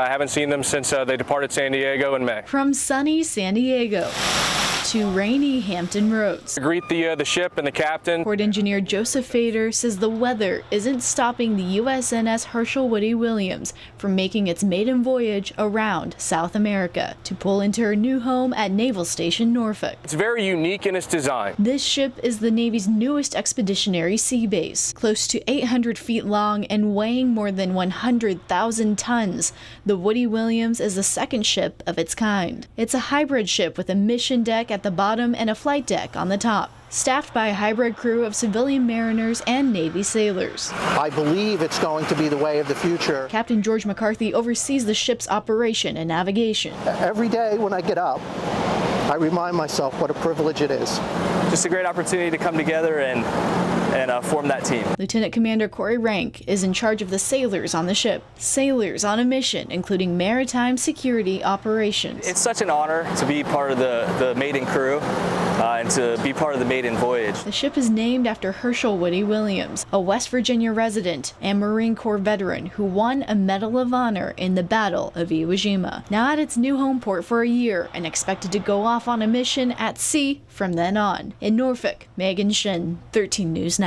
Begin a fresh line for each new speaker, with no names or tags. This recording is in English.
I haven't seen them since they departed San Diego in May.
From sunny San Diego to rainy Hampton Roads.
Greet the ship and the captain.
Port engineer Joseph Fader says the weather isn't stopping the USNS Hershel Woody Williams from making its maiden voyage around South America to pull into her new home at Naval Station Norfolk.
It's very unique in its design.
This ship is the Navy's newest expeditionary sea base. Close to 800 feet long and weighing more than 100,000 tons, the Woody Williams is the second ship of its kind. It's a hybrid ship with a mission deck at the bottom and a flight deck on the top, staffed by a hybrid crew of civilian mariners and Navy sailors.
I believe it's going to be the way of the future.
Captain George McCarthy oversees the ship's operation and navigation.
Every day when I get up, I remind myself what a privilege it is.
Just a great opportunity to come together and form that team.
Lieutenant Commander Corey Rank is in charge of the sailors on the ship. Sailors on a mission, including maritime security operations.
It's such an honor to be part of the maiden crew and to be part of the maiden voyage.
The ship is named after Hershel Woody Williams, a West Virginia resident and Marine Corps veteran who won a Medal of Honor in the Battle of Iwo Jima. Now at its new home port for a year and expected to go off on a mission at sea from then on. In Norfolk, Megan Shin, 13 News.